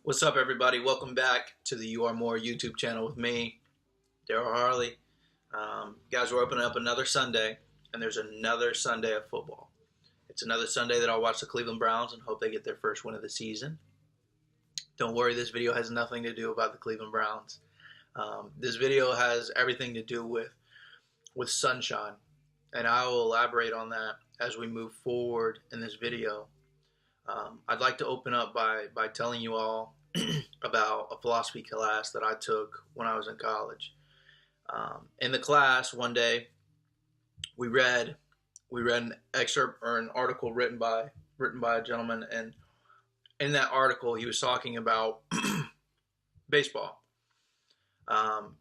What's up, everybody? Welcome back to the You Are More YouTube channel with me, Daryl Harley. Guys, we're opening up another Sunday, and there's another Sunday of football. It's another Sunday that I'll watch the Cleveland Browns and hope they get their first win of the season. Don't worry, this video has nothing to do about the Cleveland Browns. This video has everything to do with sunshine, and I will elaborate on that as we move forward in this video. I'd like to open up by telling you all about a philosophy class that I took when I was in college. In the class, one day, we read an excerpt or an article written by a gentleman, and in that article, he was talking about baseball.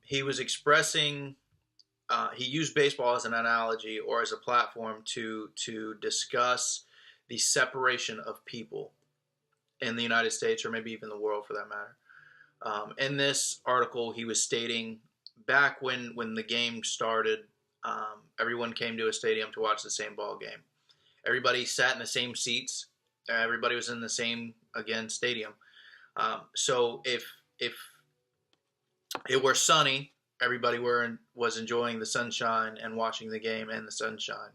He was expressing. He used baseball as an analogy or as a platform to discuss the separation of people in the United States, or maybe even the world for that matter. In this article, he was stating back when the game started, everyone came to a stadium to watch the same ball game. Everybody sat in the same seats. Everybody was in the same, again, stadium. So if it were sunny, everybody was enjoying the sunshine and watching the game in the sunshine.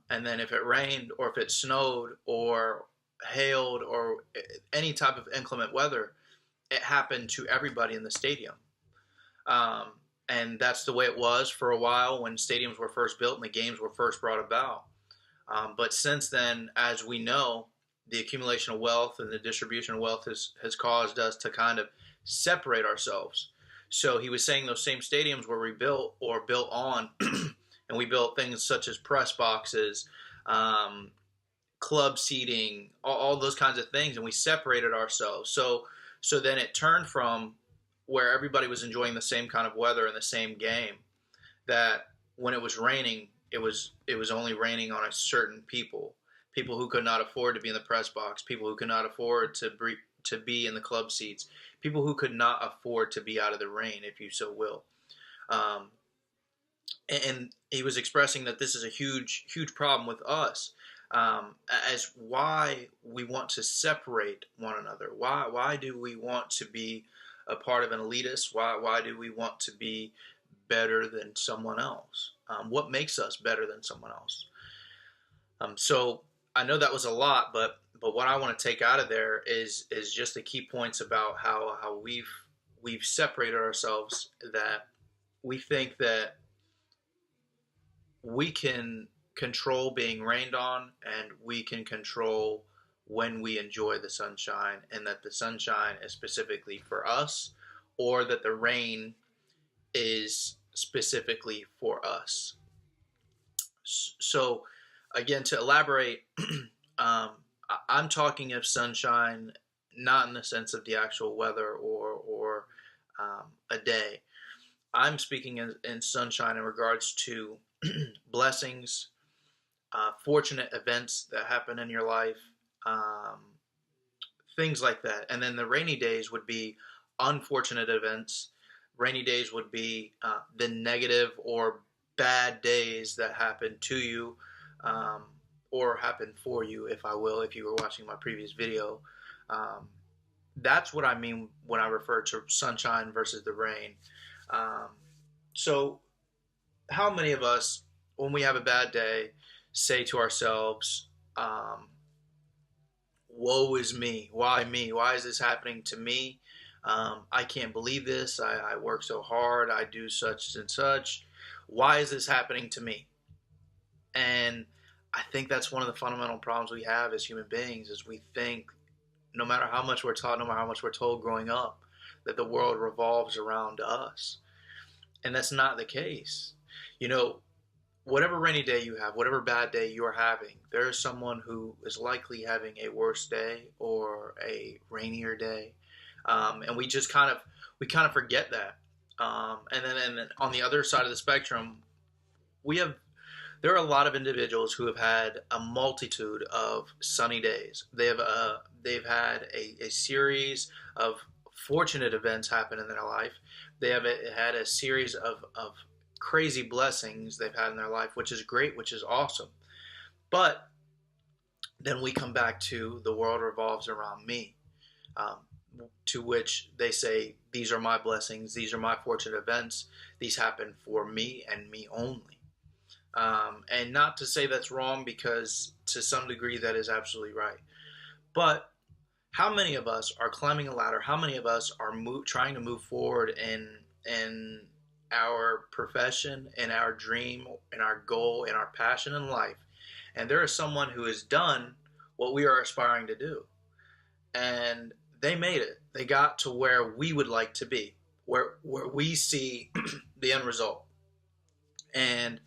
And then if it rained or if it snowed or hailed or any type of inclement weather, it happened to everybody in the stadium. And that's the way it was for a while when stadiums were first built and the games were first brought about. But since then, as we know, the accumulation of wealth and the distribution of wealth has caused us to kind of separate ourselves. So he was saying those same stadiums were rebuilt or built on and we built things such as press boxes, club seating, all those kinds of things, and we separated ourselves. So then it turned from where everybody was enjoying the same kind of weather and the same game, that when it was raining, it was only raining on a certain people who could not afford to be in the press box, people who could not afford to be in the club seats, people who could not afford to be out of the rain, if you so will. And he was expressing that this is a huge problem with us, as why we want to separate one another. Why do we want to be a part of an elitist? Why do we want to be better than someone else? What makes us better than someone else? So I know that was a lot, but what I want to take out of there is just the key points about how we've separated ourselves, that we think that we can control being rained on, and we can control when we enjoy the sunshine, and that the sunshine is specifically for us, or that the rain is specifically for us. So again, to elaborate, I'm talking of sunshine not in the sense of the actual weather or a day. I'm speaking in sunshine in regards to blessings, fortunate events that happen in your life, things like that. And then the rainy days would be unfortunate events. Rainy days would be the negative or bad days that happen to you, or happen for you, if you were watching my previous video. That's what I mean when I refer to sunshine versus the rain. So how many of us, when we have a bad day, say to ourselves, woe is me, why me, why is this happening to me, I can't believe this, I work so hard, I do such and such, why is this happening to me? And I think that's one of the fundamental problems we have as human beings, is we think, no matter how much we're taught, no matter how much we're told growing up, that the world revolves around us. And that's not the case. You know, whatever rainy day you have, whatever bad day you're having, there is someone who is likely having a worse day or a rainier day. And we just kind of forget that. And then on the other side of the spectrum, there are a lot of individuals who have had a multitude of sunny days. They've had a series of fortunate events happen in their life. They have had a series of crazy blessings they've had in their life, which is great, which is awesome. But then we come back to the world revolves around me. to which they say, these are my blessings, these are my fortunate events, these happen for me and me only. And not to say that's wrong, because to some degree that is absolutely right. But how many of us are climbing a ladder? How many of us are trying to move forward in our profession, in our dream, in our goal, in our passion in life? And there is someone who has done what we are aspiring to do. And they made it. They got to where we would like to be, where we see the end result. And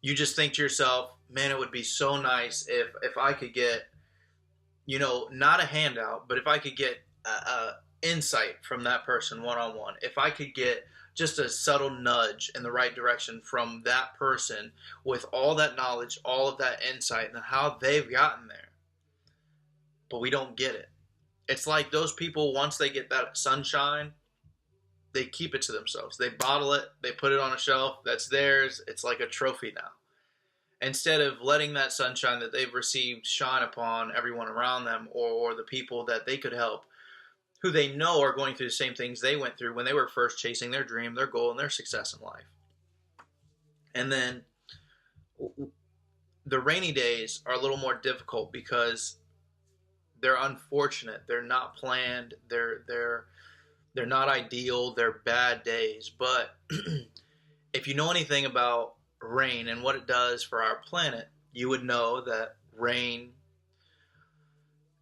you just think to yourself, man, it would be so nice if I could get, not a handout, but if I could get a insight from that person one-on-one, if I could get just a subtle nudge in the right direction from that person with all that knowledge, all of that insight, and how they've gotten there. But we don't get it. It's like those people, once they get that sunshine, they keep it to themselves. They bottle it, they put it on a shelf, that's theirs. It's like a trophy now. Instead of letting that sunshine that they've received shine upon everyone around them, or the people that they could help, who they know are going through the same things they went through when they were first chasing their dream, their goal, and their success in life. And then the rainy days are a little more difficult because they're unfortunate. They're not planned. They're not ideal. They're bad days. But if you know anything about rain and what it does for our planet, you would know that rain,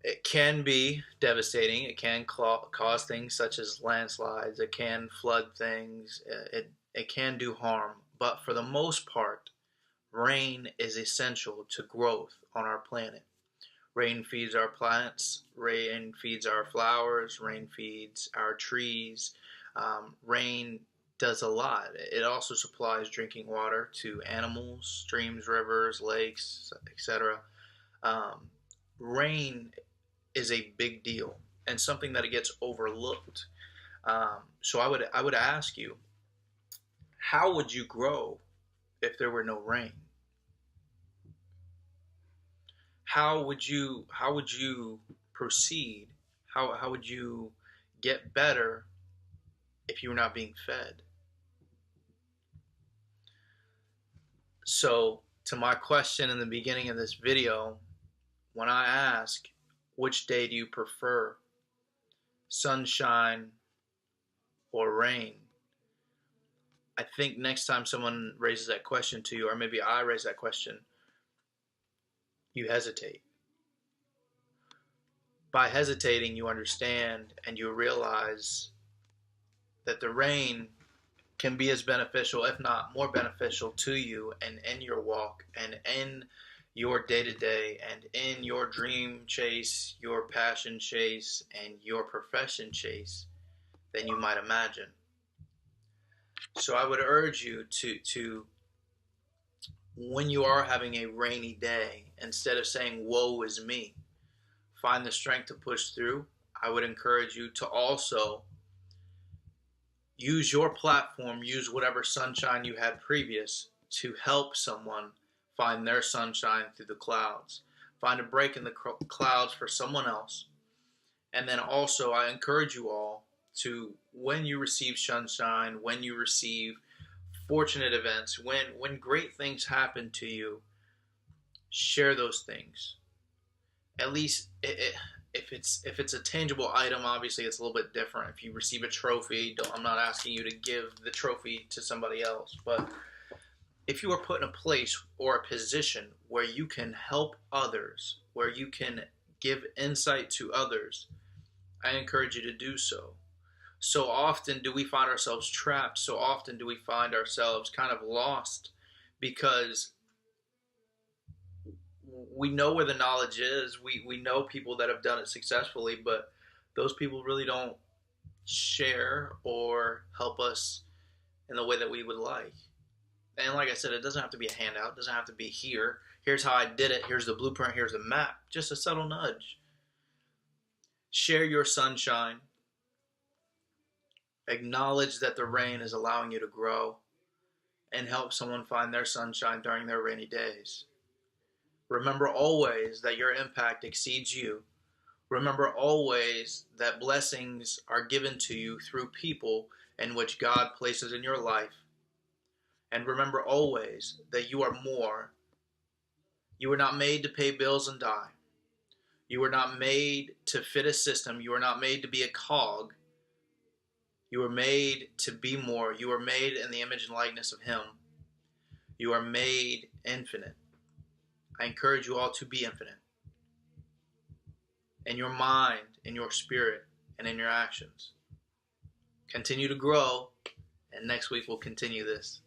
it can be devastating. It can cause things such as landslides. It can flood things. It can do harm. But for the most part, rain is essential to growth on our planet. Rain feeds our plants. Rain feeds our flowers. Rain feeds our trees. Rain does a lot. It also supplies drinking water to animals, streams, rivers, lakes, etc. Rain is a big deal and something that it gets overlooked. So I would ask you, how would you grow if there were no rain? How would you proceed? How would you get better if you were not being fed? So, to my question in the beginning of this video, when I ask, which day do you prefer, sunshine or rain? I think next time someone raises that question to you, or maybe I raise that question, you hesitate. By hesitating, you understand and you realize that the rain can be as beneficial, if not more beneficial, to you and in your walk and in your day-to-day and in your dream chase, your passion chase, and your profession chase than you might imagine. So I would urge you to when you are having a rainy day, instead of saying, woe is me, find the strength to push through. I would encourage you to also use your platform, use whatever sunshine you had previous to help someone find their sunshine through the clouds. Find a break in the clouds for someone else. And then also, I encourage you all to, when you receive sunshine, when you receive fortunate events, when great things happen to you, share those things. At least if it's a tangible item, obviously it's a little bit different. If you receive a trophy, I'm not asking you to give the trophy to somebody else, but if you are put in a place or a position where you can help others, where you can give insight to others, I encourage you to do so. So often do we find ourselves trapped. So often do we find ourselves kind of lost because we know where the knowledge is. We know people that have done it successfully, but those people really don't share or help us in the way that we would like. And like I said, it doesn't have to be a handout. It doesn't have to be here's how I did it. Here's the blueprint. Here's the map. Just a subtle nudge. Share your sunshine. Acknowledge that the rain is allowing you to grow and help someone find their sunshine during their rainy days. Remember always that your impact exceeds you. Remember always that blessings are given to you through people in which God places in your life. And remember always that you are more. You were not made to pay bills and die. You were not made to fit a system. You were not made to be a cog. You were made to be more. You were made in the image and likeness of Him. You are made infinite. I encourage you all to be infinite. In your mind, in your spirit, and in your actions. Continue to grow, and next week we'll continue this.